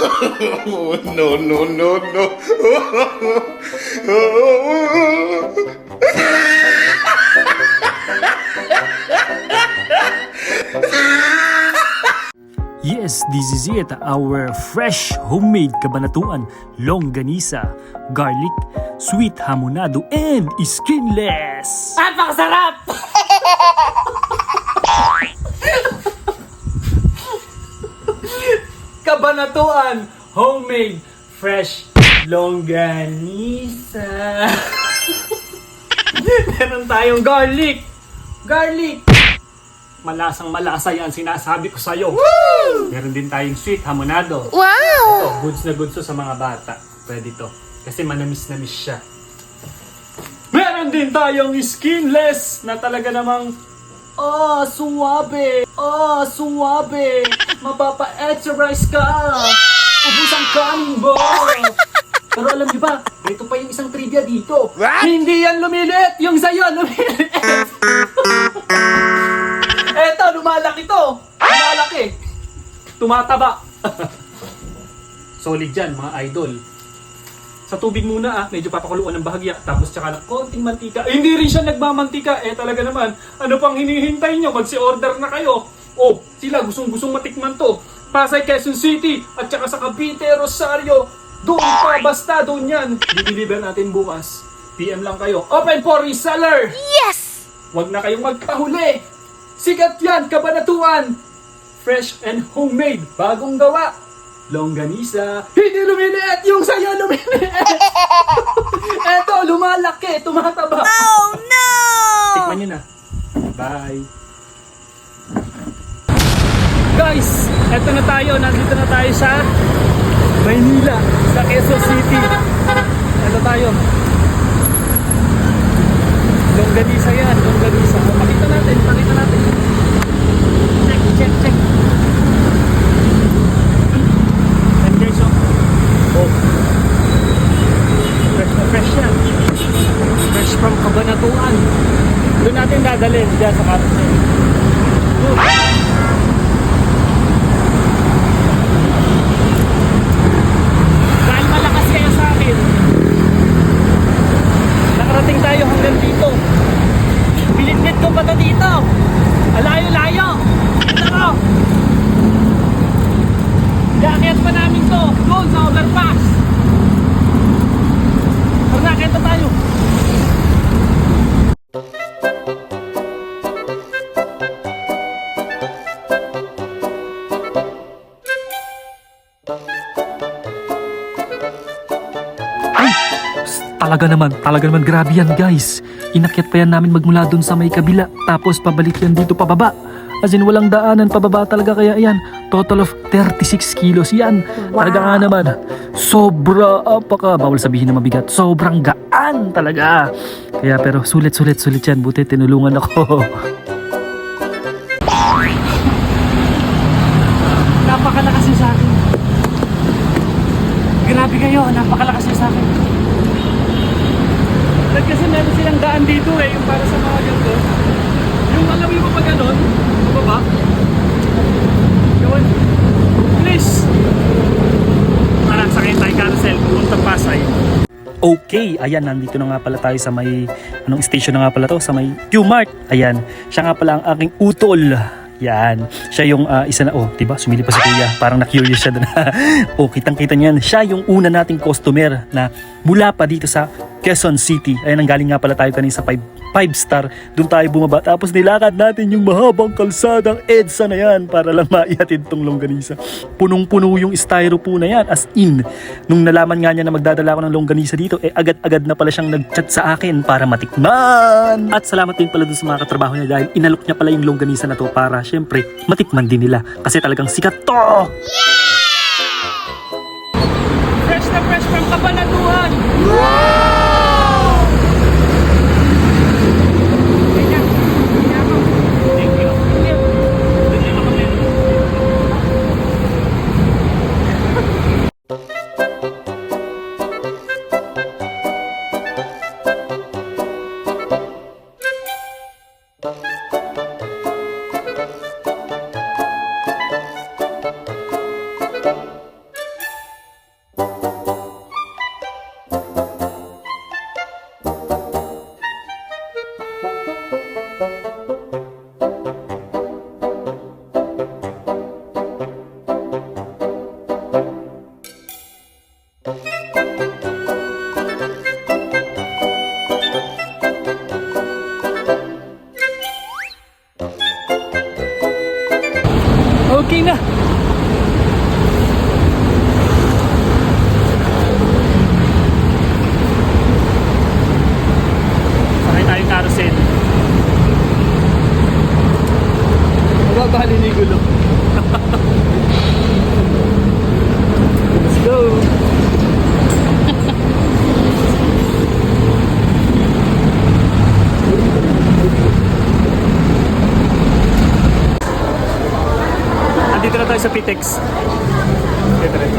No, no, no, no. Yes, this is it. Our fresh homemade kabanatuan, longganisa, garlic, sweet hamonado, and skinless. Napakasarap! Kabanatuan, homemade, fresh, longganisa. Meron tayong garlic. Garlic. Malasang malasa yan, sinasabi ko sa'yo. Woo! Meron din tayong sweet hamonado. Wow! Ito, goods na goods to sa mga bata. Pwede to. Kasi manamis-namis siya. Meron din tayong skinless na talaga namang suwabe. Suwabe. Mapapa-exercise ka. Ubus ang kanin mo. Pero alam niyo ba, ito pa yung isang trivia dito. What? Hindi yan lumilit. Yung sa'yo, lumilit. Eto, lumalaki to. Lumalaki. Tumataba. Solid dyan, mga idol. Sa tubig muna medyo papakuluan ng bahagya. Tapos tsaka ng konting mantika. Hindi rin siya nagmamantika. Talaga naman, ano pang hinihintay nyo? Magsi-order na kayo. Sila gustong matikman to. Pasay, Quezon City, at tsaka sa Cavite, Rosario. Doon pa, basta doon yan. Dideliver natin bukas. PM lang kayo. Open for reseller. Yes! Huwag na kayong magpahuli. Sikat yan, kabanatuan. Fresh and homemade, bagong gawa. Longganisa, hindi lumiliit. Yung sa'yo lumiliit. Eto, lumalaki, tumataba. Oh no! Tikman nyo na. Bye. Guys, eto na tayo. Nandito na tayo sa Maynila, sa Quezon City. Eto tayo. Longganisa yan, longganisa. Pakita natin. Check. And guys, fresh na fresh yan. Fresh from Kabanatuan. Doon natin dadalhin dyan sa carousel. Dahil malakas kayo sa akin, nakarating tayo hanggang dito. Bilit-bit ko pa to dito. Alayo-layo. Ito. Iakyat pa namin to. Doon sa overpass. Pero nakita tayo. Talaga naman grabe yan guys. Inakyat pa yan namin magmula dun sa may kabila. Tapos pabalik yan dito pababa. As in walang daanan pababa talaga, kaya yan. Total of 36 kilos yan. Wow. Talaga nga naman. Bawal sabihin na mabigat. Sobrang gaan talaga. Kaya pero sulit yan. Buti tinulungan ako. Napakalakas yun sa akin. Grabe kayo, napakalakas yun sa akin. Kasi meron silang daan dito yung para sa mga ganito. Yung alam mo pa ganon, baba. Yun. Please. Parang sakay tayo carousel, pupunta Pasay. Okay, ayan, nandito na nga pala tayo sa may, station na nga pala to? Sa may Q-Mart. Ayan, siya nga pala ang aking utol. Yan, siya yung isa na, diba, sumili pa si kuya, parang na-curious siya doon. Kitang-kita niyan, siya yung una nating customer na mula pa dito sa Quezon City. Ayan, ang galing nga pala tayo kanina sa 5-star, doon tayo bumaba. Tapos nilakad natin yung mahabang kalsadang EDSA na yan para lang maihatid tong longganisa. Punong-puno yung styrofoam na yan, as in. Nung nalaman nga niya na magdadala ako ng longganisa dito, agad-agad na pala siyang nag-chat sa akin para matikman. At salamat din pala dun sa mga katrabaho niya dahil inalok niya pala yung longganisa na to para syempre matikman din nila kasi talagang sikat to. Fresh na fresh from Kabanatuan. Okay na. Sakay tayo carousel. Mababali ni gulo. Let's go. Andito na tayo sa Pitex. Dito rin.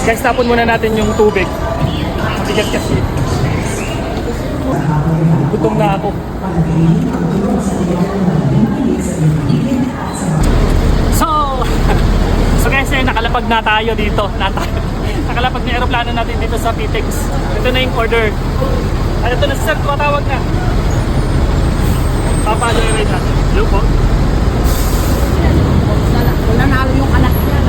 Guys, tapon muna natin yung tubig. Bigat kasi. Gutom na ako. So guys, nakalapag na tayo dito. Nakalapag na aeroplano natin dito sa Pitex. Ito na yung order. At ito na si sir, tumatawag na. Papajoyride natin. Hello po. Wala nalo yung anak niya.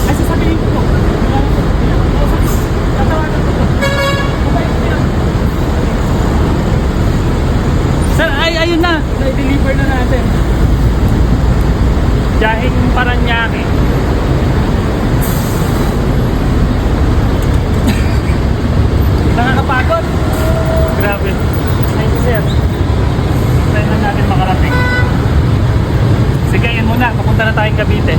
Ay, sasabihin ko po. Tatawagan ko po. Sir, ayun na. Na-deliver na natin. Dahing Paranaque. Nakakapagod. Grabe. Thank you, sir. Try na natin makarating. Sige, yan muna. Papunta na tayong Cavite.